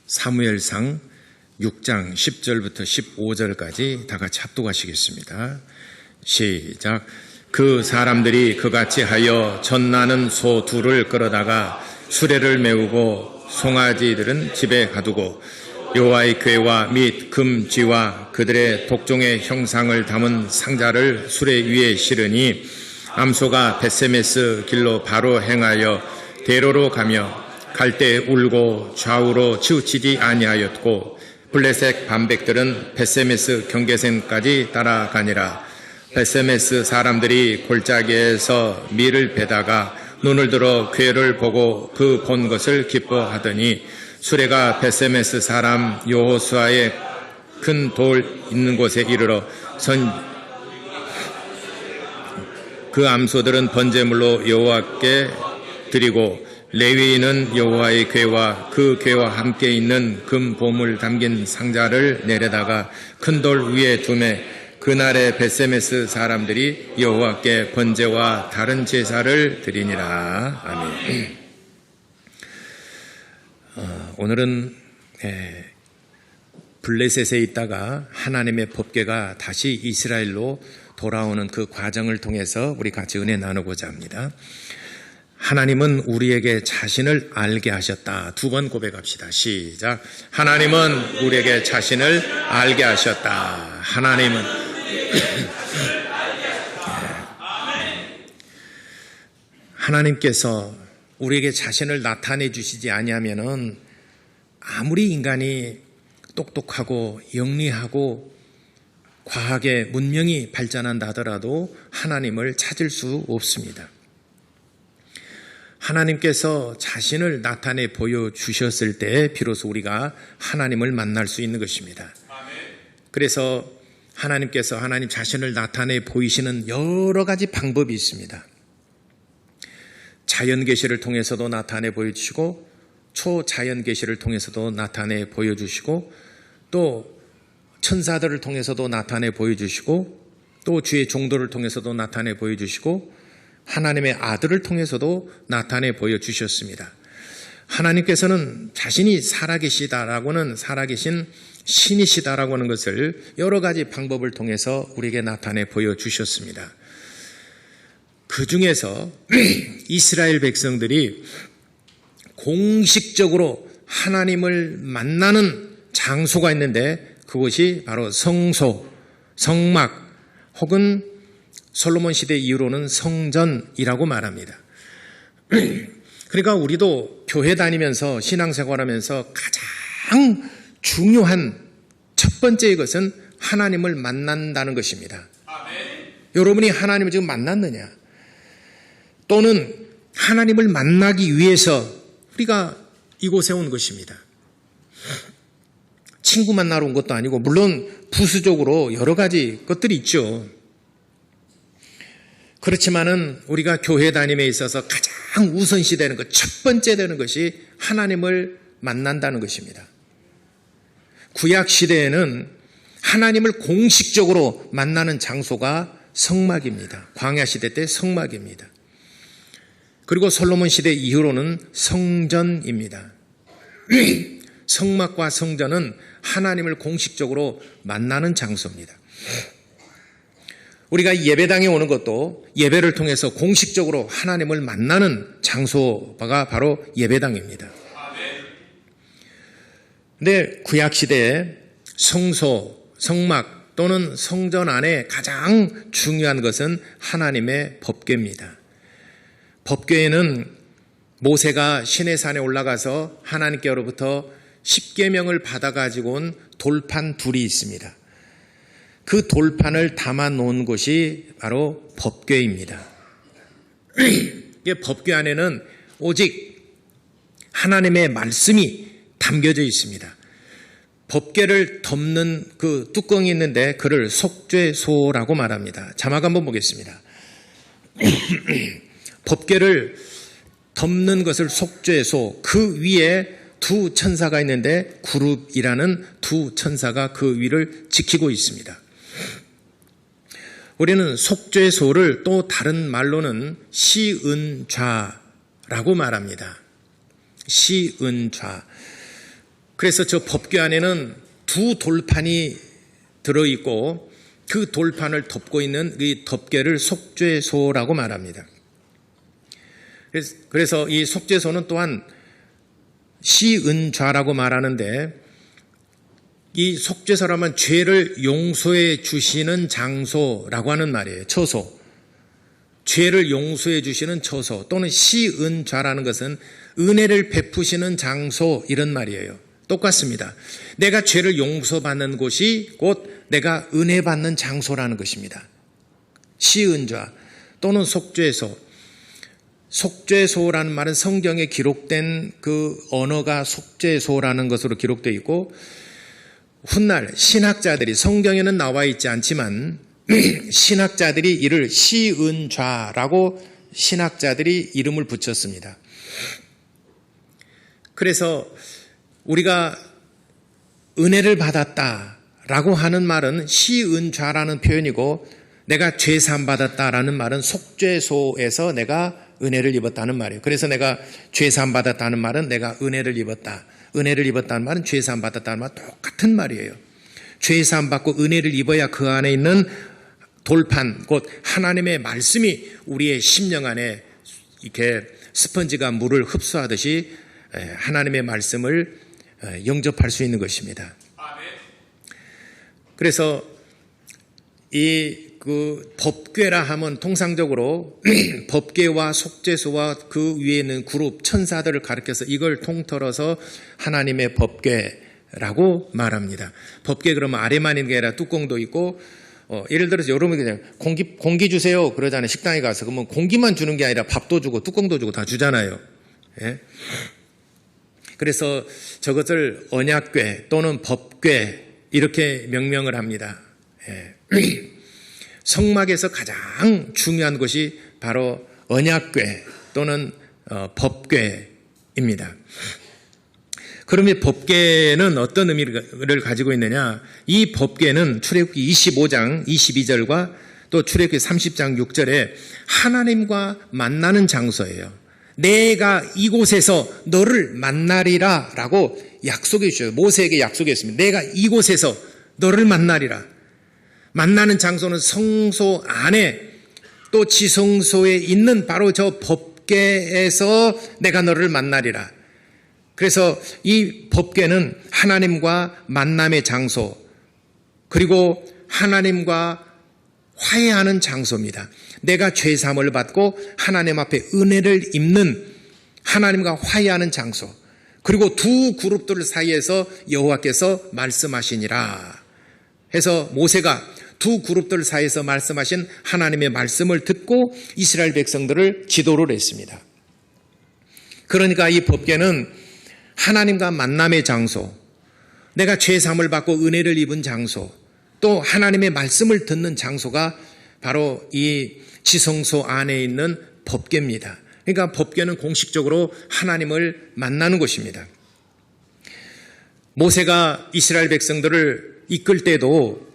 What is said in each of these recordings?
사무엘상 6장 10절부터 15절까지 다 같이 합독하시겠습니다. 시작. 그 사람들이 그같이 하여 젖나는 소 둘을 끌어다가 수레를 메우고 송아지들은 집에 가두고 여호와의 궤와 및 금쥐와 그들의 독종의 형상을 담은 상자를 수레 위에 실으니 암소가 벳세메스 길로 바로 행하여 대로로 가며 갈 때 울고 좌우로 치우치지 아니하였고 블레셋 반백들은 벳세메스 경계선까지 따라가니라. 벳세메스 사람들이 골짜기에서 밀을 베다가 눈을 들어 궤를 보고 그 본 것을 기뻐하더니 수레가 벳세메스 사람 여호수아의 큰 돌 있는 곳에 이르러 그 암소들은 번제물로 여호와께 드리고 레위인은 여호와의 궤와 그 궤와 함께 있는 금 보물 담긴 상자를 내려다가 큰 돌 위에 두매 그날에 벳세메스 사람들이 여호와께 번제와 다른 제사를 드리니라. 아멘. 오늘은 블레셋에 있다가 하나님의 법궤가 다시 이스라엘로 돌아오는 그 과정을 통해서 우리 같이 은혜 나누고자 합니다. 하나님은 우리에게 자신을 알게 하셨다. 두 번 고백합시다. 시작. 하나님은 우리에게 자신을 알게 하셨다. 하나님께서 우리에게 자신을 나타내 주시지 아니하면은 아무리 인간이 똑똑하고 영리하고 과학의 문명이 발전한다 하더라도 하나님을 찾을 수 없습니다. 하나님께서 자신을 나타내 보여주셨을 때 비로소 우리가 하나님을 만날 수 있는 것입니다. 그래서 하나님께서 하나님 자신을 나타내 보이시는 여러 가지 방법이 있습니다. 자연 계시를 통해서도 나타내 보여주시고 초자연 계시를 통해서도 나타내 보여주시고 또 천사들을 통해서도 나타내 보여주시고 또 주의 종도를 통해서도 나타내 보여주시고 하나님의 아들을 통해서도 나타내 보여주셨습니다. 하나님께서는 자신이 살아계시다라고는 살아계신 신이시다라고 하는 것을 여러 가지 방법을 통해서 우리에게 나타내 보여주셨습니다. 그 중에서 이스라엘 백성들이 공식적으로 하나님을 만나는 장소가 있는데 그것이 바로 성소, 성막 혹은 솔로몬 시대 이후로는 성전이라고 말합니다. 그러니까 우리도 교회 다니면서 신앙생활하면서 가장 중요한 첫 번째 것은 하나님을 만난다는 것입니다. 여러분이 하나님을 지금 만났느냐? 또는 하나님을 만나기 위해서 우리가 이곳에 온 것입니다. 친구 만나러 온 것도 아니고 물론 부수적으로 여러 가지 것들이 있죠. 그렇지만은 우리가 교회 다님에 있어서 가장 우선시 되는 것, 첫 번째 되는 것이 하나님을 만난다는 것입니다. 구약 시대에는 하나님을 공식적으로 만나는 장소가 성막입니다. 광야 시대 때 성막입니다. 그리고 솔로몬 시대 이후로는 성전입니다. 성막과 성전은 하나님을 공식적으로 만나는 장소입니다. 우리가 예배당에 오는 것도 예배를 통해서 공식적으로 하나님을 만나는 장소가 바로 예배당입니다. 근데 구약시대에 성소, 성막 또는 성전 안에 가장 중요한 것은 하나님의 법궤입니다. 법궤에는 모세가 시내산에 올라가서 하나님께로부터 십계명을 받아가지고 온 돌판 둘이 있습니다. 그 돌판을 담아 놓은 곳이 바로 법궤입니다. 법궤 안에는 오직 하나님의 말씀이 담겨져 있습니다. 법궤를 덮는 그 뚜껑이 있는데 그를 속죄소라고 말합니다. 자막 한번 보겠습니다. 법궤를 덮는 것을 속죄소, 그 위에 두 천사가 있는데 구룹이라는 두 천사가 그 위를 지키고 있습니다. 우리는 속죄소를 또 다른 말로는 시은좌라고 말합니다. 시은좌. 그래서 저 법궤 안에는 두 돌판이 들어있고 그 돌판을 덮고 있는 이 덮개를 속죄소라고 말합니다. 그래서 이 속죄소는 또한 시은좌라고 말하는데, 이 속죄소라면 죄를 용서해 주시는 장소라고 하는 말이에요. 처소. 죄를 용서해 주시는 처소, 또는 시은좌라는 것은 은혜를 베푸시는 장소, 이런 말이에요. 똑같습니다. 내가 죄를 용서받는 곳이 곧 내가 은혜 받는 장소라는 것입니다. 시은좌 또는 속죄소. 속죄소라는 말은 성경에 기록된 그 언어가 속죄소라는 것으로 기록되어 있고, 훗날 신학자들이, 성경에는 나와 있지 않지만 신학자들이 이를 시은좌라고 신학자들이 이름을 붙였습니다. 그래서 우리가 은혜를 받았다라고 하는 말은 시은좌라는 표현이고, 내가 죄사함 받았다라는 말은 속죄소에서 내가 은혜를 입었다는 말이에요. 그래서 내가 죄사함 받았다는 말은 내가 은혜를 입었다. 은혜를 입었다는 말은 죄사함 받았다는 말 똑같은 말이에요. 죄사함 받고 은혜를 입어야 그 안에 있는 돌판, 곧 하나님의 말씀이 우리의 심령 안에 이렇게 스펀지가 물을 흡수하듯이 하나님의 말씀을 영접할 수 있는 것입니다. 그래서 그 법궤라 하면 통상적으로 법궤와 속죄소와 그 위에 있는 그룹 천사들을 가리켜서 이걸 통틀어서 하나님의 법궤라고 말합니다. 법궤 그러면 아래만 있는 게 아니라 뚜껑도 있고, 예를 들어서 여러분이 그냥 공기 주세요 그러잖아요. 식당에 가서. 그러면 공기만 주는 게 아니라 밥도 주고 뚜껑도 주고 다 주잖아요. 예? 그래서 저것을 언약궤 또는 법궤 이렇게 명명을 합니다. 예. 성막에서 가장 중요한 것이 바로 언약궤 또는 법궤입니다. 그러면 법궤는 어떤 의미를 가지고 있느냐? 이 법궤는 출애굽기 25장 22절과 또 출애굽기 30장 6절에 하나님과 만나는 장소예요. 내가 이곳에서 너를 만나리라 라고 약속해 주셔요. 모세에게 약속했습니다. 내가 이곳에서 너를 만나리라. 만나는 장소는 성소 안에, 또 지성소에 있는 바로 저 법궤에서 내가 너를 만나리라. 그래서 이 법궤는 하나님과 만남의 장소, 그리고 하나님과 화해하는 장소입니다. 내가 죄사함을 받고 하나님 앞에 은혜를 입는, 하나님과 화해하는 장소, 그리고 두 그룹들 사이에서 여호와께서 말씀하시니라 해서 모세가 두 그룹들 사이에서 말씀하신 하나님의 말씀을 듣고 이스라엘 백성들을 지도를 했습니다. 그러니까 이 법궤는 하나님과 만남의 장소, 내가 죄사함을 받고 은혜를 입은 장소, 또 하나님의 말씀을 듣는 장소가 바로 이 지성소 안에 있는 법궤입니다. 그러니까 법궤는 공식적으로 하나님을 만나는 곳입니다. 모세가 이스라엘 백성들을 이끌 때도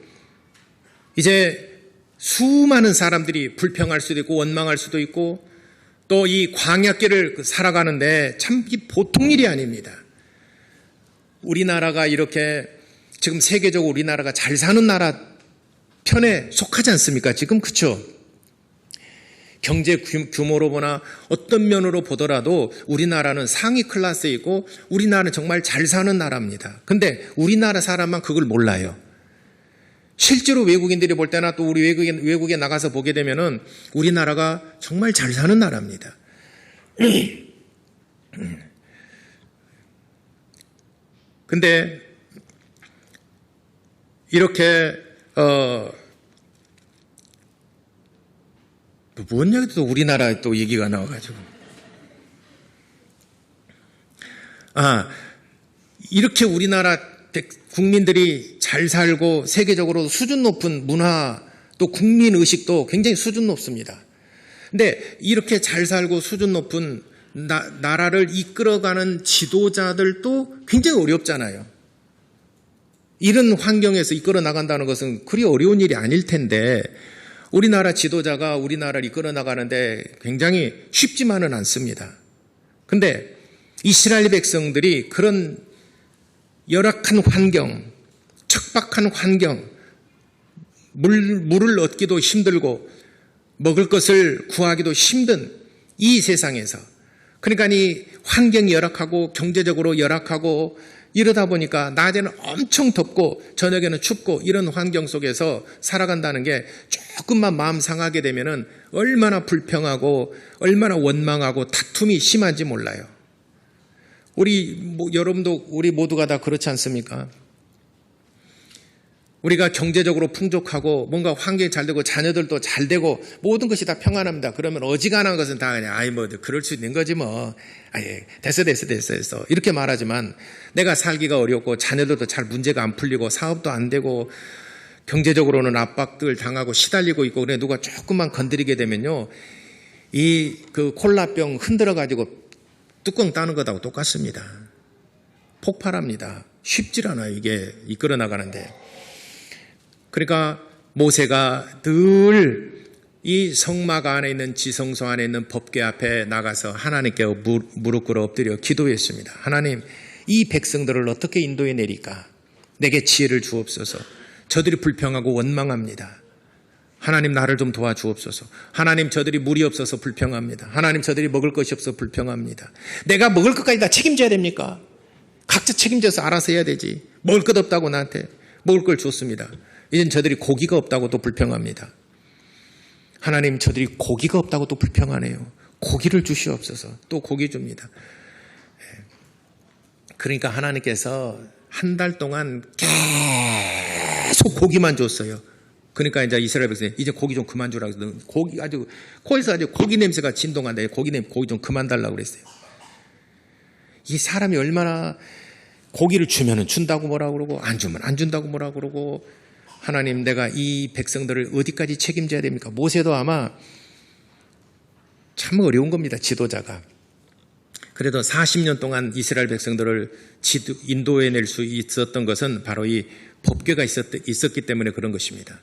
이제 수많은 사람들이 불평할 수도 있고 원망할 수도 있고, 또 이 광야길을 살아가는데 참 보통 일이 아닙니다. 우리나라가 이렇게 지금 세계적으로 우리나라가 잘 사는 나라 편에 속하지 않습니까? 지금 그렇죠? 경제 규모로 보나 어떤 면으로 보더라도 우리나라는 상위 클래스에 있고 우리나라는 정말 잘 사는 나라입니다. 근데 우리나라 사람만 그걸 몰라요. 실제로 외국인들이 볼 때나 또 우리 외국에 나가서 보게 되면은 우리나라가 정말 잘 사는 나라입니다. 근데 이렇게 뭔 얘기도 또 우리나라 또 얘기가 나와가지고 이렇게 우리나라 국민들이 잘 살고 세계적으로 수준 높은 문화 또 국민의식도 굉장히 수준 높습니다. 근데 이렇게 잘 살고 수준 높은 나라를 이끌어가는 지도자들도 굉장히 어렵잖아요. 이런 환경에서 이끌어 나간다는 것은 그리 어려운 일이 아닐 텐데 우리나라 지도자가 우리나라를 이끌어 나가는데 굉장히 쉽지만은 않습니다. 근데 이스라엘 백성들이 그런 열악한 환경, 척박한 환경, 물을 얻기도 힘들고 먹을 것을 구하기도 힘든 이 세상에서, 그러니까 이 환경이 열악하고 경제적으로 열악하고 이러다 보니까 낮에는 엄청 덥고 저녁에는 춥고 이런 환경 속에서 살아간다는 게 조금만 마음 상하게 되면은 얼마나 불평하고 얼마나 원망하고 다툼이 심한지 몰라요. 여러분도 우리 모두가 다 그렇지 않습니까? 우리가 경제적으로 풍족하고 뭔가 환경이 잘 되고 자녀들도 잘 되고 모든 것이 다 평안합니다. 그러면 어지간한 것은 다 그냥 그럴 수 있는 거지 뭐. 됐어 이렇게 말하지만, 내가 살기가 어렵고 자녀들도 잘 문제가 안 풀리고 사업도 안 되고 경제적으로는 압박들 당하고 시달리고 있고, 그래 누가 조금만 건드리게 되면요, 그 콜라병 흔들어 가지고 뚜껑 따는 것하고 똑같습니다. 폭발합니다. 쉽질 않아요, 이게 이끌어 나가는데. 그러니까 모세가 늘 이 성막 안에 있는 지성소 안에 있는 법궤 앞에 나가서 하나님께 무릎 꿇어 엎드려 기도했습니다. 하나님, 이 백성들을 어떻게 인도해 내릴까? 내게 지혜를 주옵소서. 저들이 불평하고 원망합니다. 하나님, 나를 좀 도와주옵소서. 하나님, 저들이 물이 없어서 불평합니다. 하나님, 저들이 먹을 것이 없어서 불평합니다. 내가 먹을 것까지 다 책임져야 됩니까? 각자 책임져서 알아서 해야 되지. 먹을 것 없다고 나한테 먹을 걸 줬습니다. 이젠 저들이 고기가 없다고 또 불평합니다. 하나님, 저들이 고기가 없다고 또 불평하네요. 고기를 주시옵소서. 또 고기 줍니다. 그러니까 하나님께서 한 달 동안 계속 고기만 줬어요. 그러니까 이제 이스라엘 백성이 이제 고기 좀 그만 주라고 해서 고기 아주 코에서 아주 고기 냄새가 진동한다. 고기 좀 그만 달라고 그랬어요. 이 사람이 얼마나 고기를 주면은 준다고 뭐라고 그러고 안 주면 안 준다고 뭐라고 그러고, 하나님, 내가 이 백성들을 어디까지 책임져야 됩니까? 모세도 아마 참 어려운 겁니다, 지도자가. 그래도 40년 동안 이스라엘 백성들을 인도해낼 수 있었던 것은 바로 이 법궤가 있었기 때문에 그런 것입니다.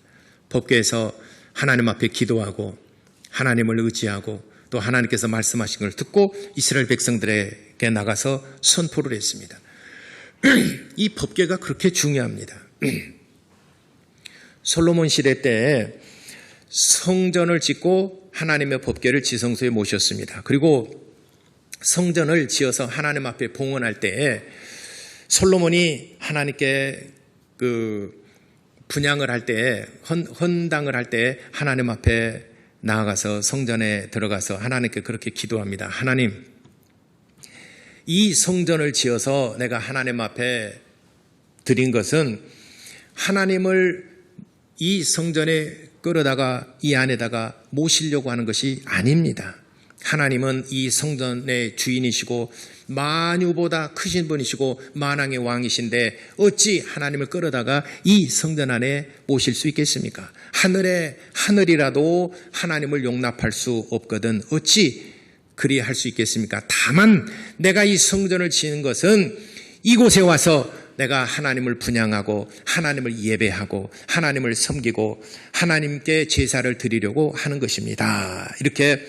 법궤에서 하나님 앞에 기도하고 하나님을 의지하고 또 하나님께서 말씀하신 걸 듣고 이스라엘 백성들에게 나가서 선포를 했습니다. 이 법궤가 그렇게 중요합니다. 솔로몬 시대 때 성전을 짓고 하나님의 법궤를 지성소에 모셨습니다. 그리고 성전을 지어서 하나님 앞에 봉헌할 때에 솔로몬이 하나님께 분향을 할 때에 헌당을 할 때에 하나님 앞에 나아가서 성전에 들어가서 하나님께 그렇게 기도합니다. 하나님, 이 성전을 지어서 내가 하나님 앞에 드린 것은 하나님을 이 성전에 끌어다가 이 안에다가 모시려고 하는 것이 아닙니다. 하나님은 이 성전의 주인이시고 만유보다 크신 분이시고 만왕의 왕이신데 어찌 하나님을 끌어다가 이 성전 안에 모실 수 있겠습니까? 하늘이라도 하나님을 용납할 수 없거든 어찌 그리할 수 있겠습니까? 다만 내가 이 성전을 지은 것은 이곳에 와서 내가 하나님을 분향하고 하나님을 예배하고 하나님을 섬기고 하나님께 제사를 드리려고 하는 것입니다. 이렇게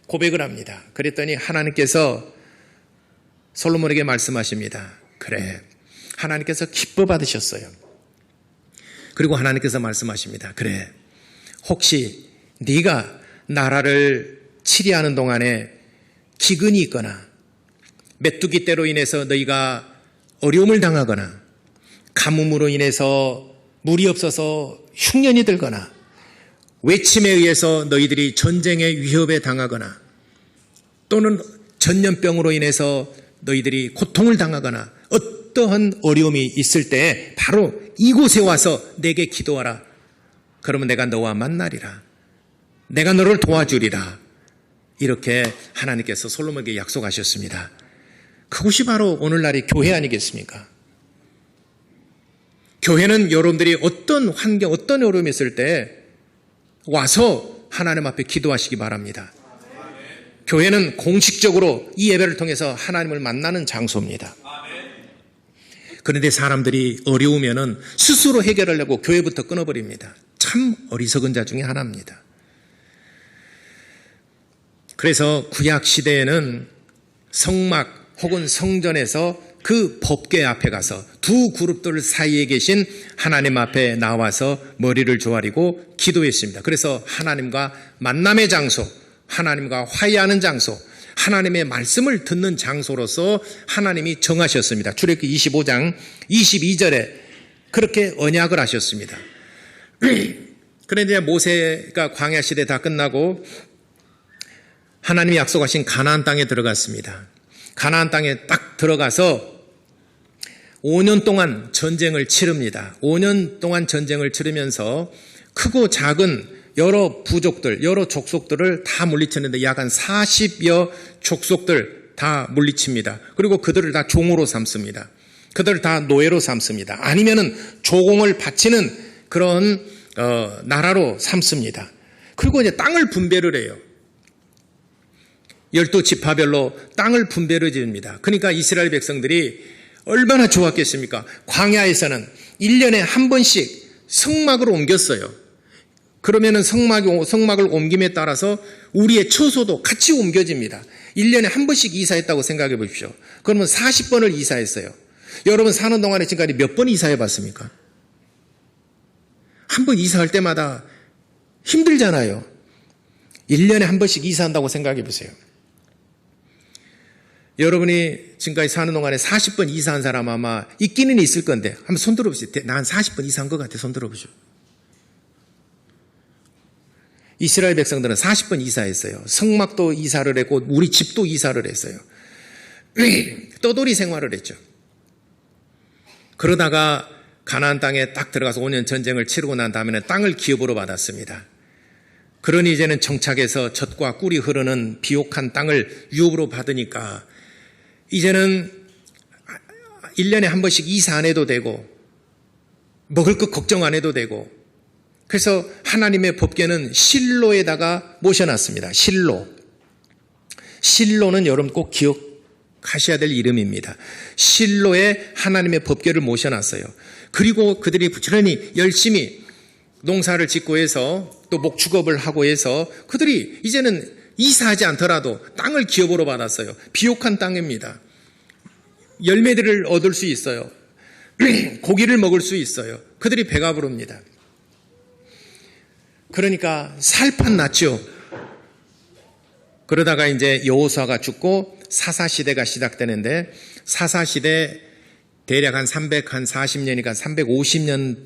고백을 합니다. 그랬더니 하나님께서 솔로몬에게 말씀하십니다. 그래, 하나님께서 기뻐 받으셨어요. 그리고 하나님께서 말씀하십니다. 그래, 혹시 네가 나라를 치리하는 동안에 기근이 있거나 메뚜기 떼로 인해서 너희가 어려움을 당하거나 가뭄으로 인해서 물이 없어서 흉년이 들거나 외침에 의해서 너희들이 전쟁의 위협에 당하거나 또는 전염병으로 인해서 너희들이 고통을 당하거나 어떠한 어려움이 있을 때 바로 이곳에 와서 내게 기도하라. 그러면 내가 너와 만나리라. 내가 너를 도와주리라. 이렇게 하나님께서 솔로몬에게 약속하셨습니다. 그것이 바로 오늘날의 교회 아니겠습니까? 교회는 여러분들이 어떤 환경, 어떤 어려움이 있을 때 와서 하나님 앞에 기도하시기 바랍니다. 교회는 공식적으로 이 예배를 통해서 하나님을 만나는 장소입니다. 그런데 사람들이 어려우면은 스스로 해결하려고 교회부터 끊어버립니다. 참 어리석은 자 중에 하나입니다. 그래서 구약 시대에는 성막 혹은 성전에서 그 법궤 앞에 가서 두 그룹들 사이에 계신 하나님 앞에 나와서 머리를 조아리고 기도했습니다. 그래서 하나님과 만남의 장소, 하나님과 화해하는 장소, 하나님의 말씀을 듣는 장소로서 하나님이 정하셨습니다. 출애굽기 25장 22절에 그렇게 언약을 하셨습니다. 그런데 모세가 광야 시대 다 끝나고 하나님이 약속하신 가나안 땅에 들어갔습니다. 가나안 땅에 딱 들어가서 5년 동안 전쟁을 치릅니다. 5년 동안 전쟁을 치르면서 크고 작은 여러 부족들, 여러 족속들을 다 물리치는데 약 한 40여 족속들 다 물리칩니다. 그리고 그들을 다 종으로 삼습니다. 그들을 다 노예로 삼습니다. 아니면은 조공을 바치는 그런 나라로 삼습니다. 그리고 이제 땅을 분배를 해요. 12지파별로 땅을 분배를 지습니다. 그러니까 이스라엘 백성들이 얼마나 좋았겠습니까? 광야에서는 1년에 한 번씩 성막을 옮겼어요. 그러면은 성막을 옮김에 따라서 우리의 처소도 같이 옮겨집니다. 1년에 한 번씩 이사했다고 생각해 보십시오. 그러면 40번을 이사했어요. 여러분 사는 동안에 지금까지 몇 번 이사해 봤습니까? 한 번 이사할 때마다 힘들잖아요. 1년에 한 번씩 이사한다고 생각해 보세요. 여러분이 지금까지 사는 동안에 40번 이사한 사람 아마 있기는 있을 건데 한번 손 들어보세요. 난 40번 이사한 것 같아. 손 들어보죠. 이스라엘 백성들은 40번 이사했어요. 성막도 이사를 했고 우리 집도 이사를 했어요. 떠돌이 생활을 했죠. 그러다가 가나안 땅에 딱 들어가서 5년 전쟁을 치르고 난 다음에는 땅을 기업으로 받았습니다. 그러니 이제는 정착해서 젖과 꿀이 흐르는 비옥한 땅을 유업으로 받으니까 이제는 1년에 한 번씩 이사 안 해도 되고 먹을 것 걱정 안 해도 되고 그래서 하나님의 법궤는 실로에다가 모셔놨습니다. 실로는 여러분 꼭 기억하셔야 될 이름입니다. 실로에 하나님의 법궤를 모셔놨어요. 그리고 그들이 부지런히 열심히 농사를 짓고 해서 또 목축업을 하고 해서 그들이 이제는 이사하지 않더라도 땅을 기업으로 받았어요. 비옥한 땅입니다. 열매들을 얻을 수 있어요. 고기를 먹을 수 있어요. 그들이 배가 부릅니다. 그러니까 살판 났죠. 그러다가 이제 여호수아가 죽고 사사시대가 시작되는데 사사시대 대략 한 340년이니까 350년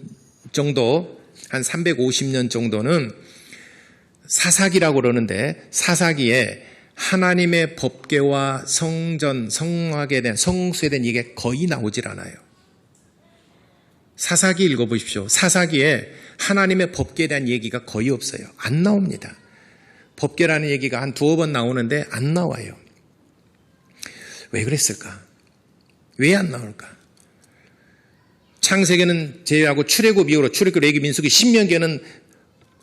정도 한 350년 정도는 사사기라고 그러는데 사사기에 하나님의 법궤와 성전, 성막에 대한 성수에 대한 얘기가 거의 나오질 않아요. 사사기 읽어보십시오. 사사기에 하나님의 법궤에 대한 얘기가 거의 없어요. 안 나옵니다. 법궤라는 얘기가 한 두어 번 나오는데 안 나와요. 왜 그랬을까? 왜 안 나올까? 창세기는 제외하고 출애굽 이후로 출애굽, 레위기, 민수기, 신명기에는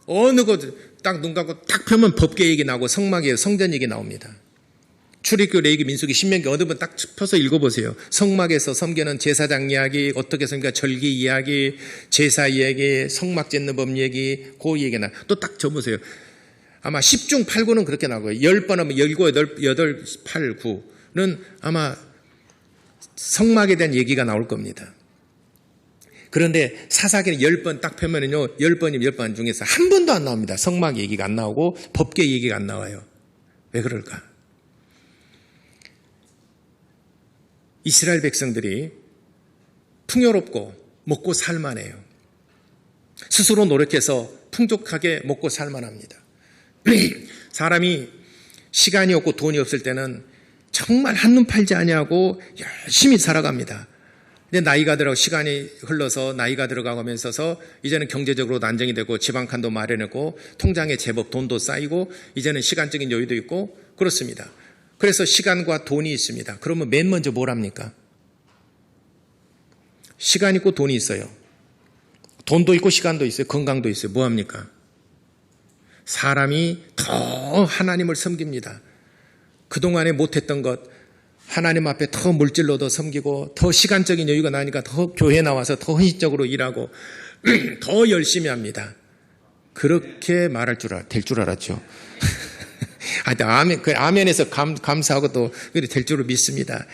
어느 것 딱 눈 감고 딱 펴면 법궤 얘기 나오고 성막에 성전 얘기 나옵니다. 출애굽, 레위기, 민수기, 신명기 어느 번 딱 펴서 읽어보세요. 성막에서 섬기는 제사장 이야기, 어떻게 섬기가 절기 이야기, 제사 이야기, 성막 짓는 법 얘기, 그 얘기나 또 딱 접으세요. 아마 10중 8구는 그렇게 나오고요. 10번 하면 7, 8, 8, 9는 아마 성막에 대한 얘기가 나올 겁니다. 그런데 사사기는 10번 딱 펴면은요, 10번이면 10번 중에서 한 번도 안 나옵니다. 성막 얘기가 안 나오고 법궤 얘기가 안 나와요. 왜 그럴까? 이스라엘 백성들이 풍요롭고 먹고 살만해요. 스스로 노력해서 풍족하게 먹고 살만합니다. 사람이 시간이 없고 돈이 없을 때는 정말 한눈 팔지 아니하고 열심히 살아갑니다. 근데 나이가 들어가고 시간이 흘러서 나이가 들어가면서 이제는 경제적으로 안정이 되고 집 한 칸도 마련했고 통장에 제법 돈도 쌓이고 이제는 시간적인 여유도 있고 그렇습니다. 그래서 시간과 돈이 있습니다. 그러면 맨 먼저 뭘 합니까? 시간 있고 돈이 있어요. 돈도 있고 시간도 있어요. 건강도 있어요. 뭐 합니까? 사람이 더 하나님을 섬깁니다. 그동안에 못했던 것 하나님 앞에 더 물질로도 섬기고 더 시간적인 여유가 나니까 더 교회에 나와서 더 헌신적으로 일하고 더 열심히 합니다. 그렇게 될 줄 알았죠. 아멘에서 감사하고 또 될 줄을 믿습니다.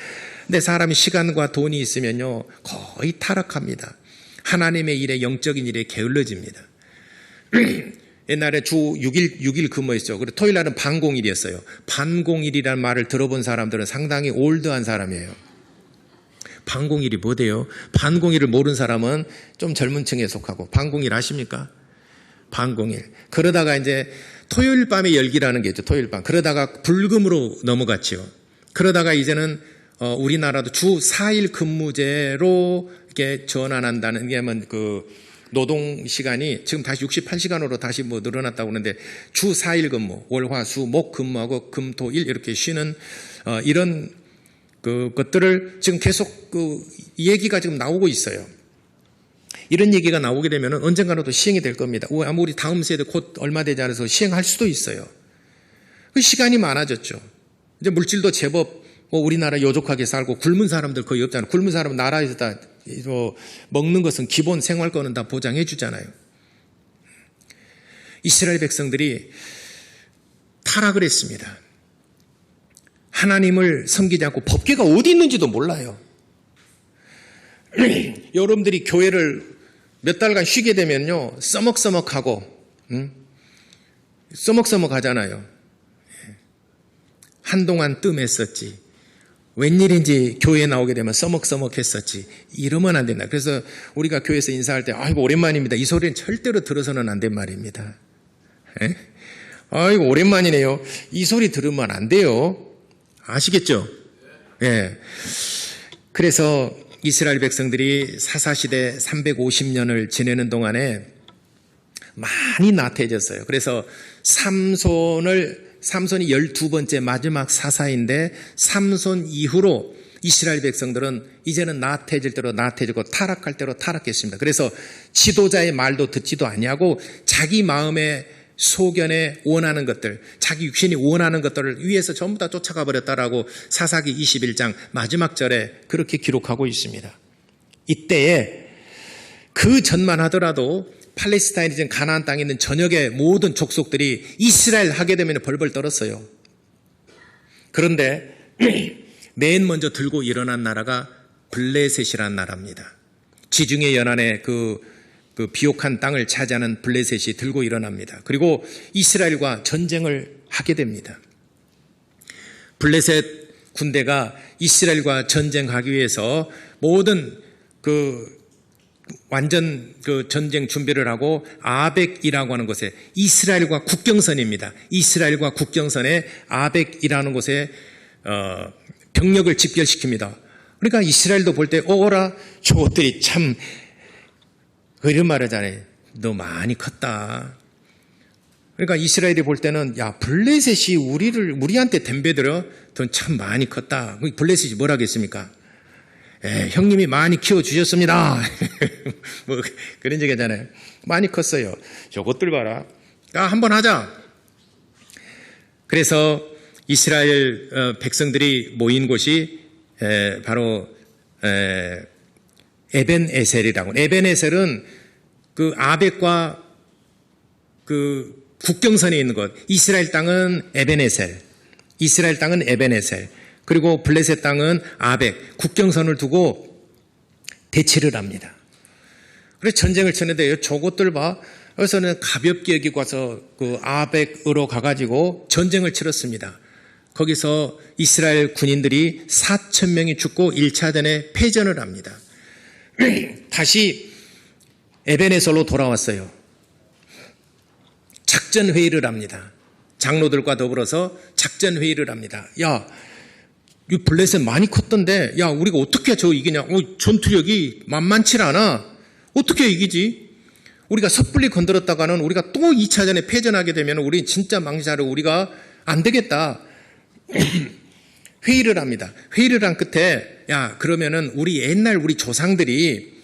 근데 사람이 시간과 돈이 있으면요, 거의 타락합니다. 하나님의 일에, 영적인 일에 게을러집니다. 옛날에 주 6일 근무했죠. 그리고 토요일 날은 반공일이었어요. 반공일이라는 말을 들어본 사람들은 상당히 올드한 사람이에요. 반공일이 뭐대요? 반공일을 모르는 사람은 좀 젊은 층에 속하고, 반공일 아십니까? 반공일. 그러다가 이제 토요일 밤에 열기라는 게 있죠. 토요일 밤. 그러다가 불금으로 넘어갔죠. 그러다가 이제는 우리나라도 주 4일 근무제로 이렇게 전환한다는 게 그 노동 시간이 지금 다시 68시간으로 다시 뭐 늘어났다고 하는데 주 4일 근무, 월, 화, 수, 목 근무하고 금, 토, 일 이렇게 쉬는 이런 것들을 지금 계속 얘기가 지금 나오고 있어요. 이런 얘기가 나오게 되면 언젠가는 또 시행이 될 겁니다. 아무리 다음 세대 곧 얼마 되지 않아서 시행할 수도 있어요. 그 시간이 많아졌죠. 이제 물질도 제법 우리나라 요족하게 살고 굶은 사람들 거의 없잖아요. 굶은 사람은 나라에서 다 먹는 것은 기본 생활권은 다 보장해 주잖아요. 이스라엘 백성들이 타락을 했습니다. 하나님을 섬기지 않고 법궤가 어디 있는지도 몰라요. 여러분들이 교회를 몇 달간 쉬게 되면요, 써먹써먹하고, 써먹써먹하잖아요. 한동안 뜸했었지. 웬일인지 교회에 나오게 되면 써먹써먹했었지. 이러면 안 된다. 그래서 우리가 교회에서 인사할 때 아이고 오랜만입니다. 이 소리는 절대로 들어서는 안 된 말입니다. 에? 아이고 오랜만이네요. 이 소리 들으면 안 돼요. 아시겠죠? 예. 그래서 이스라엘 백성들이 사사시대 350년을 지내는 동안에 많이 나태해졌어요. 그래서 삼손이 12번째 마지막 사사인데 삼손 이후로 이스라엘 백성들은 이제는 나태해질 대로 나태해지고 타락할 대로 타락했습니다. 그래서 지도자의 말도 듣지도 아니하고 자기 마음의 소견에 원하는 것들, 자기 육신이 원하는 것들을 위해서 전부 다 쫓아가 버렸다라고 사사기 21장 마지막 절에 그렇게 기록하고 있습니다. 이때에 그 전만 하더라도 팔레스타인이든 가나안 땅에 있는 전역의 모든 족속들이 이스라엘 하게 되면 벌벌 떨었어요. 그런데 맨 먼저 들고 일어난 나라가 블레셋이라는 나라입니다. 지중해 연안의 그 비옥한 땅을 차지하는 블레셋이 들고 일어납니다. 그리고 이스라엘과 전쟁을 하게 됩니다. 블레셋 군대가 이스라엘과 전쟁하기 위해서 모든 완전 전쟁 준비를 하고 아벡이라고 하는 곳에 이스라엘과 국경선입니다. 이스라엘과 국경선에 아벡이라는 곳에 병력을 집결시킵니다. 그러니까 이스라엘도 볼 때 오라 저것들이 참 이런 말을 하잖아요. 너 많이 컸다. 그러니까 이스라엘이 볼 때는 야 블레셋이 우리한테 덤벼들어 넌 참 많이 컸다. 블레셋이 뭐라 하겠습니까? 형님이 많이 키워주셨습니다. 뭐 그런 얘기잖아요. 많이 컸어요. 저것들 봐라. 한번 하자. 그래서 이스라엘 백성들이 모인 곳이 바로 에벤에셀이라고. 에벤에셀은 그 아벡과 그 국경선에 있는 곳. 이스라엘 땅은 에벤에셀. 이스라엘 땅은 에벤에셀. 그리고 블레셋 땅은 아벡. 국경선을 두고 대치를 합니다. 그래서 전쟁을 치는데 저것들 봐. 그래서는 가볍게 여기 와서 그 아벡으로 가가지고 전쟁을 치렀습니다. 거기서 이스라엘 군인들이 4,000명이 죽고 1차 전에 패전을 합니다. 다시 에벤에셀로 돌아왔어요. 작전회의를 합니다. 장로들과 더불어서 작전회의를 합니다. 야, 이 블레셋 많이 컸던데, 야, 우리가 어떻게 저 이기냐? 전투력이 만만치 않아. 어떻게 이기지? 우리가 섣불리 건드렸다가는 우리가 또 2차전에 패전하게 되면 우리 진짜 망자로 우리가 안 되겠다. 회의를 합니다. 회의를 한 끝에 야 그러면은 우리 조상들이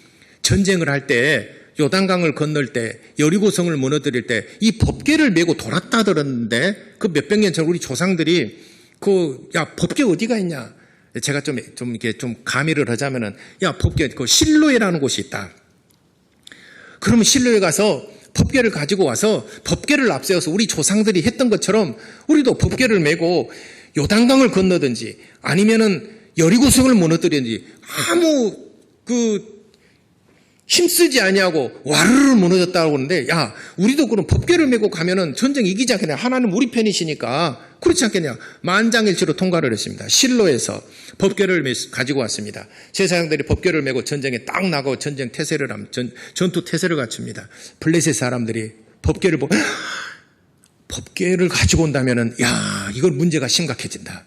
전쟁을 할 때 요단강을 건널 때 여리고성을 무너뜨릴 때 이 법궤를 메고 돌았다 들었는데 그 몇백 년 전 우리 조상들이 법궤 어디가 있냐? 제가 좀 이렇게 좀 가미를 하자면은 야 법궤 실로에라는 곳이 있다. 그러면 실로에 가서 법궤를 가지고 와서 법궤를 앞세워서 우리 조상들이 했던 것처럼 우리도 법궤를 메고 요단강을 건너든지 아니면은 여리고성을 무너뜨렸는지 아무 힘쓰지 아니하고 와르르 무너졌다고 그러는데, 야, 우리도 그럼 법궤를 메고 가면은 전쟁 이기지 않겠냐? 하나님 우리 편이시니까 그렇지 않겠냐? 만장일치로 통과를 했습니다. 실로에서 법궤를 가지고 왔습니다. 제사장들이 법궤를 메고 전쟁에 딱 나가고 전쟁 태세를 하면 전투 태세를 갖춥니다. 블레셋 사람들이 법궤를 보고 법궤를 가지고 온다면은, 야, 이걸 문제가 심각해진다.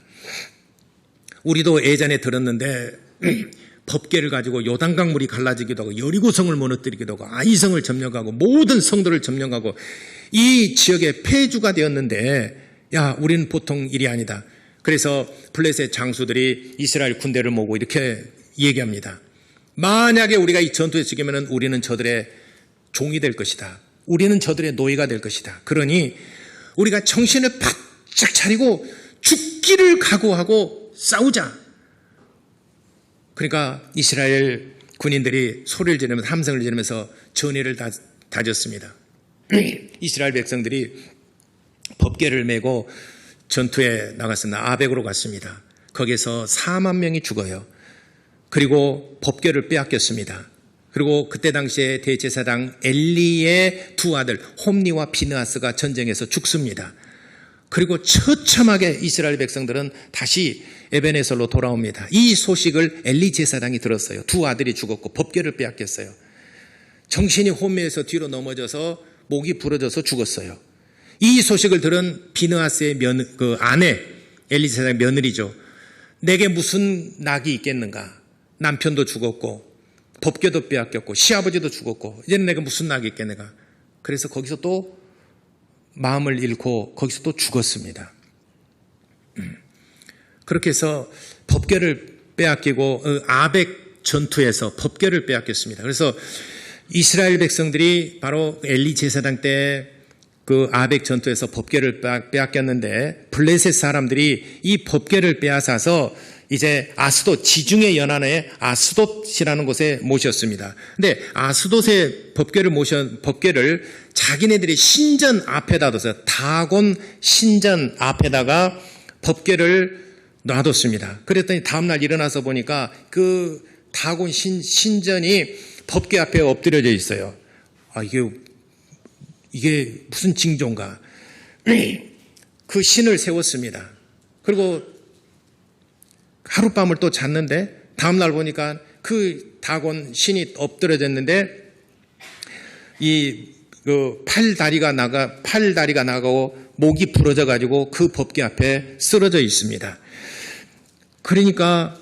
우리도 예전에 들었는데 법궤를 가지고 요단강 물이 갈라지기도 하고 여리고성을 무너뜨리기도 하고 아이성을 점령하고 모든 성도를 점령하고 이 지역의 폐주가 되었는데, 야, 우리는 보통 일이 아니다. 그래서 블레셋 장수들이 이스라엘 군대를 모으고 이렇게 얘기합니다. 만약에 우리가 이 전투에 죽이면 우리는 저들의 종이 될 것이다. 우리는 저들의 노예가 될 것이다. 그러니 우리가 정신을 바짝 차리고 죽기를 각오하고 싸우자. 그러니까 이스라엘 군인들이 소리를 지르면서 함성을 지르면서 전의를 다졌습니다. 이스라엘 백성들이 법궤를 메고 전투에 나갔습니다. 아벡으로 갔습니다. 거기서 4만 명이 죽어요. 그리고 법궤를 빼앗겼습니다. 그리고 그때 당시에 대제사장 엘리의 두 아들 홈니와 비느하스가 전쟁에서 죽습니다. 그리고 처참하게 이스라엘 백성들은 다시 에베네설로 돌아옵니다. 이 소식을 엘리 제사장이 들었어요. 두 아들이 죽었고 법궤를 빼앗겼어요. 정신이 혼미해서 뒤로 넘어져서 목이 부러져서 죽었어요. 이 소식을 들은 비느하스의 아내, 엘리 제사장 며느리죠. 내게 무슨 낙이 있겠는가? 남편도 죽었고 법궤도 빼앗겼고 시아버지도 죽었고 이제는 내가 무슨 낙이 있겠는가? 그래서 거기서 또 마음을 잃고 거기서 또 죽었습니다. 그렇게 해서 법궤를 빼앗기고 아벡 전투에서 법궤를 빼앗겼습니다. 그래서 이스라엘 백성들이 바로 엘리 제사장 때 그 아벡 전투에서 법궤를 빼앗겼는데 블레셋 사람들이 이 법궤를 빼앗아서 이제 아스돗, 지중해 연안의 아스돗이라는 곳에 모셨습니다. 근데 아스돗의 법궤를 자기네들이 신전 앞에다 뒀어요. 다곤 신전 앞에다가 법궤를 놔뒀습니다. 그랬더니 다음날 일어나서 보니까 그 다곤 신전이 법궤 앞에 엎드려져 있어요. 아, 이게 무슨 징조인가? 그 신을 세웠습니다. 그리고 하룻밤을 또 잤는데 다음날 보니까 그 다곤 신이 엎드려졌는데 팔다리가 나가고 목이 부러져 가지고 그 법궤 앞에 쓰러져 있습니다. 그러니까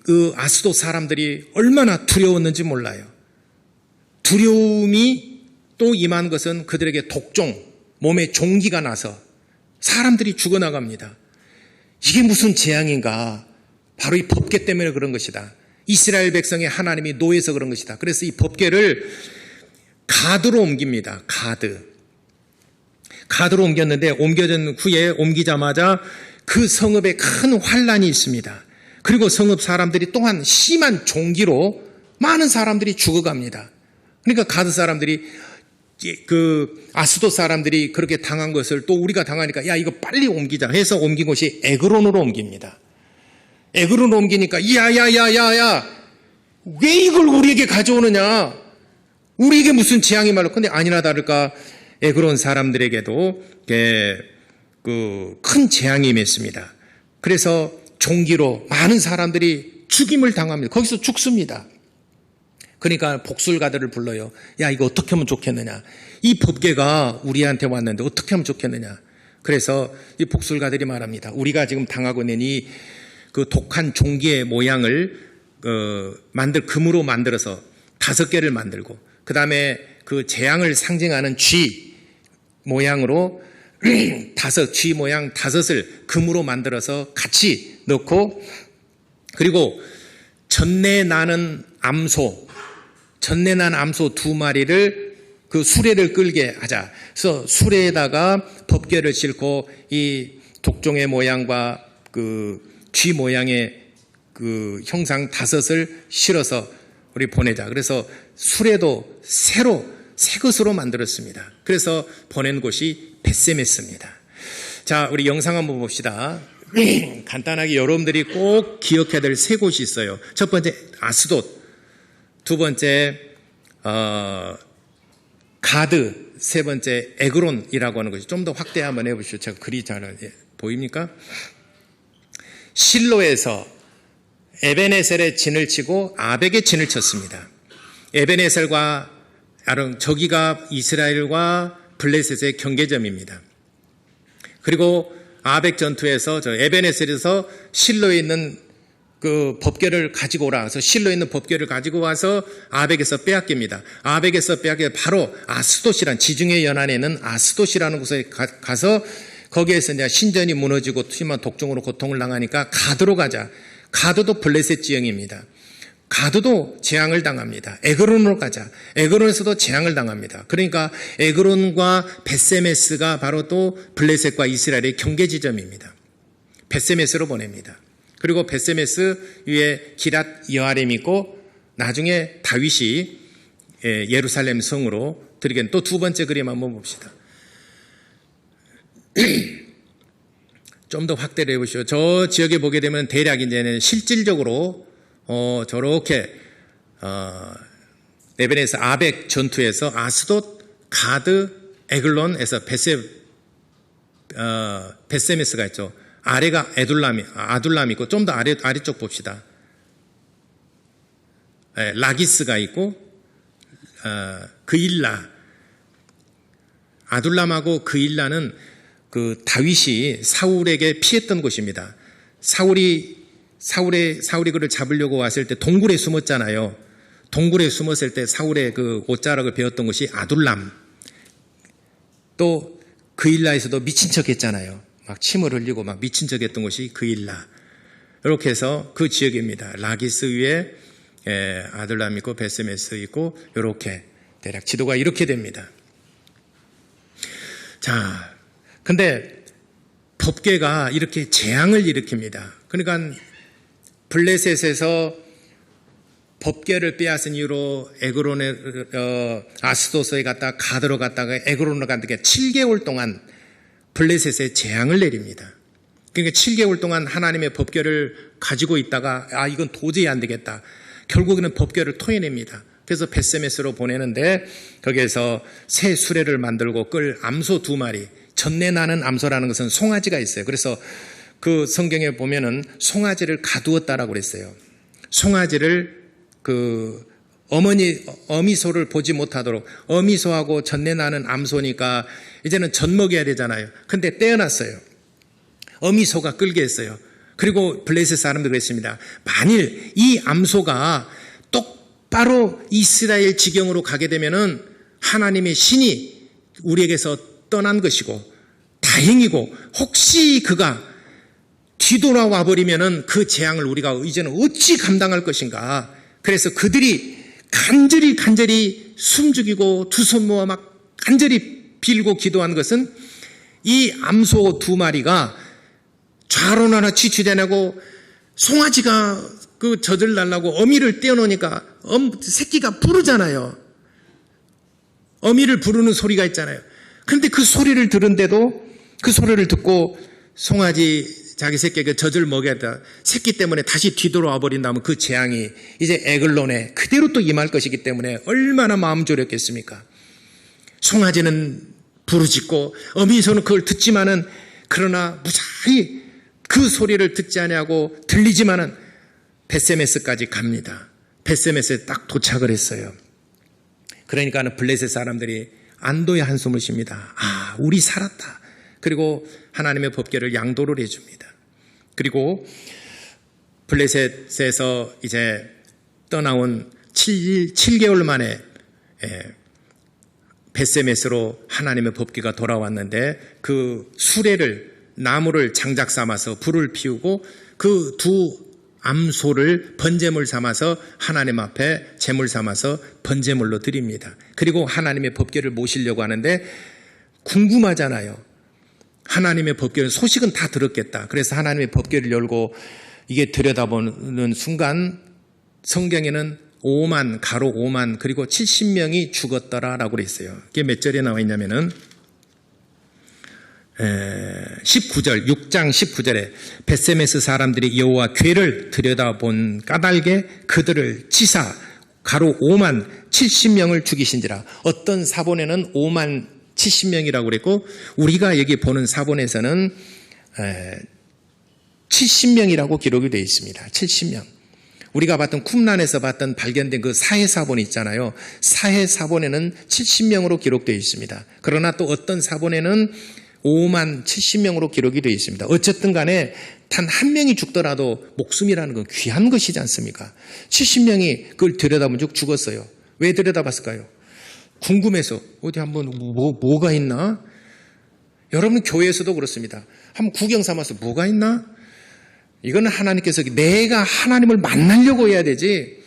그 아스돗 사람들이 얼마나 두려웠는지 몰라요. 두려움이 또 임한 것은 그들에게 독종, 몸에 종기가 나서 사람들이 죽어나갑니다. 이게 무슨 재앙인가? 바로 이 법궤 때문에 그런 것이다. 이스라엘 백성의 하나님이 노예해서 그런 것이다. 그래서 이 법궤를 가드로 옮깁니다. 가드로 옮겼는데 옮겨진 후에 옮기자마자 그 성읍에 큰 환란이 있습니다. 그리고 성읍 사람들이 또한 심한 종기로 많은 사람들이 죽어갑니다. 그러니까 가드 사람들이 그 아스돗 사람들이 그렇게 당한 것을 또 우리가 당하니까 야, 이거 빨리 옮기자 해서 옮긴 곳이 에그론으로 옮깁니다. 에그론으로 옮기니까 야야야야야, 왜 이걸 우리에게 가져오느냐? 우리에게 무슨 재앙이 말로. 근데 아니나 다를까 에그론 사람들에게도 그 큰 재앙이 임했습니다. 그래서 종기로 많은 사람들이 죽임을 당합니다. 거기서 죽습니다. 그러니까 복술가들을 불러요. 야, 이거 어떻게 하면 좋겠느냐? 이 법궤가 우리한테 왔는데 어떻게 하면 좋겠느냐? 그래서 이 복술가들이 말합니다. 우리가 지금 당하고 있는 이 그 독한 종기의 모양을 금으로 만들어서 5개를 만들고 그 다음에 그 재앙을 상징하는 쥐 모양으로 쥐 모양 5을 금으로 만들어서 같이 넣고, 그리고 전내 나는 암소 2마리를 그 수레를 끌게 하자. 그래서 수레에다가 법궤를 싣고 이 독종의 모양과 그 쥐 모양의 그 형상 5을 실어서 우리 보내자. 그래서 수레도 새 것으로 만들었습니다. 그래서 보낸 곳이 벳세메스입니다. 자, 우리 영상 한번 봅시다. 간단하게 여러분들이 꼭 기억해야 될 세 곳이 있어요. 첫 번째 아스돗, 두 번째 가드, 세 번째 에그론이라고 하는 것이 좀 더 확대 한번 해보시죠. 제가 글이 잘 보입니까? 실로에서 에벤에셀에 진을 치고 아벡에 진을 쳤습니다. 에벤에셀과 저기가 이스라엘과 블레셋의 경계점입니다. 그리고 아벡 전투에서 에벤에셀에서 실로에 있는 그 법궤를 가지고 오라. 그래서 실로에 있는 법궤를 가지고 와서 아벡에서 빼앗깁니다. 아벡에서 빼앗겨 바로 아스돗이란 지중해 연안에 있는 아스돗이라는 곳에 가서 거기에서 이제 신전이 무너지고 투심한 독종으로 고통을 당하니까 가드로 가자. 가드도 블레셋 지형입니다. 가드도 재앙을 당합니다. 에그론으로 가자. 에그론에서도 재앙을 당합니다. 그러니까 에그론과 벳세메스가 바로 또 블레셋과 이스라엘의 경계 지점입니다. 벳세메스로 보냅니다. 그리고 벳세메스 위에 기랏 여아렘이 있고 나중에 다윗이 예루살렘 성으로 드리겠는 또 두 번째 그림 한번 봅시다. 좀 더 확대를 해보시죠. 저 지역에 보게 되면 대략 이제는 실질적으로 저렇게 에벤에서 아벡 전투에서 아스돗, 가드, 에글론에서 벳세메스가 있죠. 아래가 아둘람이 있고 좀 더 아래쪽 봅시다. 라기스가 있고 그일라, 아둘람하고 그일라는 그 다윗이 사울에게 피했던 곳입니다. 사울이 그를 잡으려고 왔을 때 동굴에 숨었잖아요. 동굴에 숨었을 때 사울의 그 옷자락을 베었던 것이 아둘람. 또 그일라에서도 미친 척 했잖아요. 막 침을 흘리고 막 미친 척 했던 것이 그일라. 이렇게 해서 그 지역입니다. 라기스 위에 아둘람 있고 벳세메스 있고 이렇게 대략 지도가 이렇게 됩니다. 자, 근데 법궤가 이렇게 재앙을 일으킵니다. 그러니까 블레셋에서 법궤를 빼앗은 이후로 에그론에 아스도스에 갔다가 가드로 갔다가 에그론으로 갔다가 7개월 동안 블레셋에 재앙을 내립니다. 그러니까 7개월 동안 하나님의 법궤를 가지고 있다가 이건 도저히 안 되겠다. 결국에는 법궤를 토해냅니다. 그래서 벳세메스로 보내는데 거기에서 새 수레를 만들고 끌 암소 2마리, 전내 나는 암소라는 것은 송아지가 있어요. 그래서 그 성경에 보면은 송아지를 가두었다라고 그랬어요. 송아지를 그 어미소를 보지 못하도록, 어미소하고 전내 나는 암소니까 이제는 젖 먹여야 되잖아요. 근데 떼어놨어요. 어미소가 끌게 했어요. 그리고 블레셋 사람들이 그랬습니다. 만일 이 암소가 똑바로 이스라엘 지경으로 가게 되면은 하나님의 신이 우리에게서 떠난 것이고 다행이고, 혹시 그가 뒤돌아와 버리면은 그 재앙을 우리가 이제는 어찌 감당할 것인가. 그래서 그들이 간절히 숨죽이고 두 손 모아 막 간절히 빌고 기도한 것은 이 암소 2마리가 좌로나나 취취되내고 송아지가 그 젖을 달라고 어미를 떼어놓으니까 새끼가 부르잖아요. 어미를 부르는 소리가 있잖아요. 그런데 그 소리를 들은데도 그 소리를 듣고 송아지 자기 새끼에게 젖을 먹여다 새끼 때문에 다시 뒤돌아와 버린다면 그 재앙이 이제 에글론에 그대로 또 임할 것이기 때문에 얼마나 마음 졸였겠습니까? 송아지는 부르짖고 어미소는 그걸 듣지만은 그러나 무사히 그 소리를 듣지 아니하고 들리지만은 벳세메스까지 갑니다. 벳세메스에 딱 도착을 했어요. 그러니까는 블레셋 사람들이 안도의 한숨을 쉽니다. 우리 살았다. 그리고 하나님의 법궤를 양도를 해줍니다. 그리고 블레셋에서 이제 떠나온 7개월 만에 벳세메스로 하나님의 법궤가 돌아왔는데 그 수레를 나무를 장작 삼아서 불을 피우고 그 두 암소를 번제물 삼아서 하나님 앞에 제물 삼아서 번제물로 드립니다. 그리고 하나님의 법궤를 모시려고 하는데 궁금하잖아요. 하나님의 법궤는 소식은 다 들었겠다. 그래서 하나님의 법궤를 열고 이게 들여다보는 순간 성경에는 5만, 가로 5만, 그리고 70명이 죽었더라라고 그랬어요. 이게 몇 절에 나와 있냐면은 19절, 6장 19절에 벳세메스 사람들이 여호와 궤를 들여다본 까닭에 그들을 치사 가로 5만 70명을 죽이신지라. 어떤 사본에는 5만 70명이라고 그랬고 우리가 여기 보는 사본에서는 70명이라고 기록이 되어 있습니다. 70명. 우리가 봤던 쿰란에서 봤던 발견된 그 사해 사본이 있잖아요. 사해 사본에는 70명으로 기록되어 있습니다. 그러나 또 어떤 사본에는 5만 70명으로 기록이 되어 있습니다. 어쨌든 간에 단 한 명이 죽더라도 목숨이라는 건 귀한 것이지 않습니까? 70명이 그걸 들여다본 적 죽었어요. 왜 들여다봤을까요? 궁금해서 어디 한번 뭐가 있나? 여러분 교회에서도 그렇습니다. 한번 구경 삼아서 뭐가 있나? 이거는 하나님께서 내가 하나님을 만나려고 해야 되지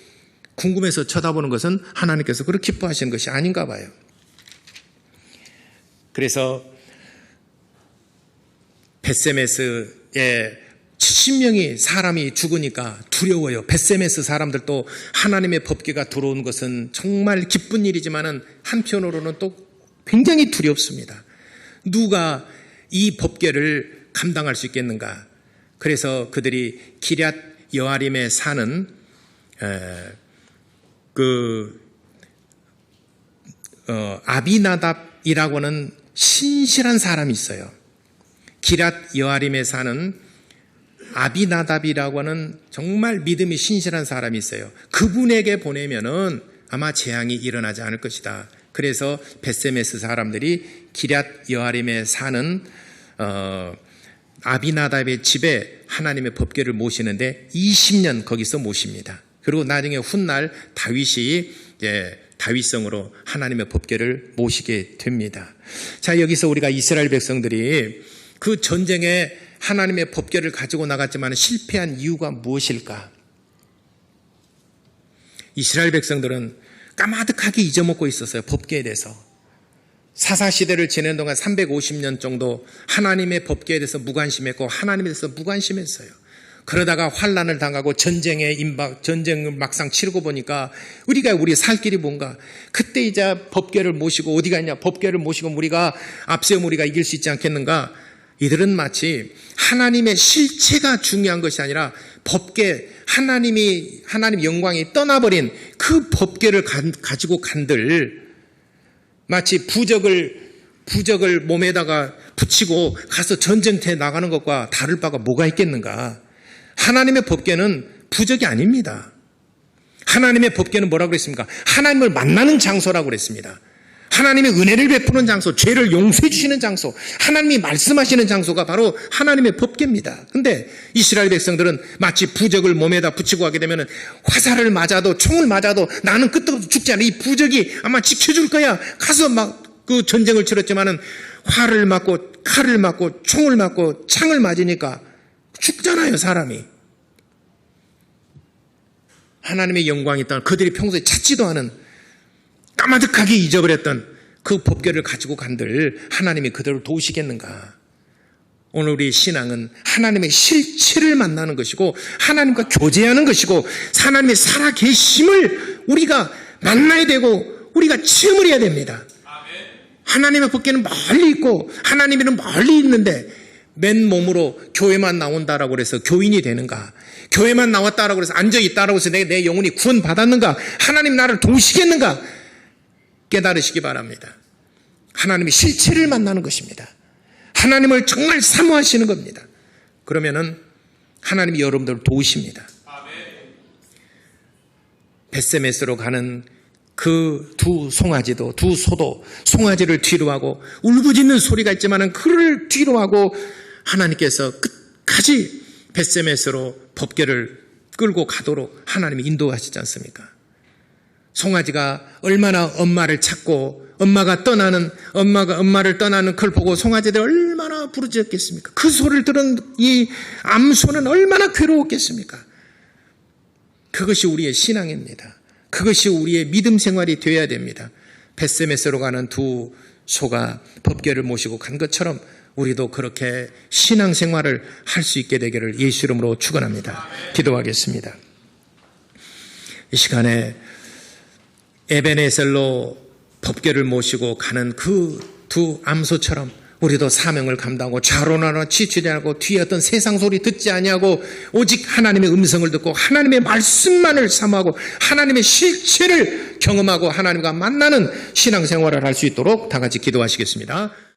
궁금해서 쳐다보는 것은 하나님께서 그렇게 기뻐하시는 것이 아닌가 봐요. 그래서 벳세메스에 70명이 사람이 죽으니까 두려워요. 벳세메스 사람들도 하나님의 법궤가 들어온 것은 정말 기쁜 일이지만 한편으로는 또 굉장히 두렵습니다. 누가 이 법궤를 감당할 수 있겠는가? 그래서 그들이 기럇 여아림에 사는 아비나답이라고 하는 신실한 사람이 있어요. 기럇 여아림에 사는 아비나답이라고 하는 정말 믿음이 신실한 사람이 있어요. 그분에게 보내면은 아마 재앙이 일어나지 않을 것이다. 그래서 벳세메스 사람들이 기럇 여아림에 사는 아비나답의 집에 하나님의 법궤를 모시는데 20년 거기서 모십니다. 그리고 나중에 훗날 다윗이 다윗성으로 하나님의 법궤를 모시게 됩니다. 자, 여기서 우리가 이스라엘 백성들이 그 전쟁에 하나님의 법궤를 가지고 나갔지만 실패한 이유가 무엇일까? 이스라엘 백성들은 까마득하게 잊어먹고 있었어요. 법궤에 대해서. 사사시대를 지내는 동안 350년 정도 하나님의 법궤에 대해서 무관심했고 하나님에 대해서 무관심했어요. 그러다가 환난을 당하고 전쟁을 막상 치르고 보니까 우리 살 길이 뭔가? 그때 이제 법궤를 모시고 어디 갔냐? 법궤를 모시고 우리가 앞세우면 우리가 이길 수 있지 않겠는가? 이들은 마치 하나님의 실체가 중요한 것이 아니라 법궤, 하나님 영광이 떠나버린 그 법궤를 가지고 간들 마치 부적을 몸에다가 붙이고 가서 전쟁터에 나가는 것과 다를 바가 뭐가 있겠는가? 하나님의 법궤는 부적이 아닙니다. 하나님의 법궤는 뭐라고 그랬습니까? 하나님을 만나는 장소라고 그랬습니다. 하나님의 은혜를 베푸는 장소, 죄를 용서해 주시는 장소, 하나님이 말씀하시는 장소가 바로 하나님의 법궤입니다. 근데 이스라엘 백성들은 마치 부적을 몸에다 붙이고 하게 되면 화살을 맞아도 총을 맞아도 나는 끄떡없이 죽지 않아. 이 부적이 아마 지켜줄 거야. 가서 막 그 전쟁을 치렀지만은 활을 맞고 칼을 맞고 총을 맞고 창을 맞으니까 죽잖아요, 사람이. 하나님의 영광이 있다는 그들이 평소에 찾지도 않은 까마득하게 잊어버렸던 그 법궤를 가지고 간들 하나님이 그들을 도우시겠는가? 오늘 우리 신앙은 하나님의 실체를 만나는 것이고 하나님과 교제하는 것이고 하나님의 살아계심을 우리가 만나야 되고 우리가 체험을 해야 됩니다. 하나님의 법궤는 멀리 있고 하나님은 멀리 있는데 맨몸으로 교회만 나온다라고 해서 교인이 되는가? 교회만 나왔다라고 해서 앉아있다라고 해서 내 영혼이 구원받았는가? 하나님 나를 도우시겠는가? 깨달으시기 바랍니다. 하나님의 실체를 만나는 것입니다. 하나님을 정말 사모하시는 겁니다. 그러면은 하나님이 여러분들을 도우십니다. 벳세메스로 가는 그 두 송아지도, 두 소도 송아지를 뒤로 하고 울부짖는 소리가 있지만은 그를 뒤로 하고 하나님께서 끝까지 벳세메스로 법궤를 끌고 가도록 하나님이 인도하시지 않습니까? 송아지가 얼마나 엄마를 찾고 엄마를 떠나는 그걸 보고 송아지들 얼마나 부르짖었겠습니까? 그 소리를 들은 이 암소는 얼마나 괴로웠겠습니까? 그것이 우리의 신앙입니다. 그것이 우리의 믿음 생활이 되어야 됩니다. 벳세메스로 가는 두 소가 법궤를 모시고 간 것처럼 우리도 그렇게 신앙 생활을 할 수 있게 되기를 예수 이름으로 축원합니다. 기도하겠습니다. 이 시간에 에베네셀로 법궤를 모시고 가는 그 두 암소처럼 우리도 사명을 감당하고 좌로나로 치추지 않고 뒤에 어떤 세상 소리 듣지 아니하고 오직 하나님의 음성을 듣고 하나님의 말씀만을 사모하고 하나님의 실체를 경험하고 하나님과 만나는 신앙생활을 할 수 있도록 다 같이 기도하시겠습니다.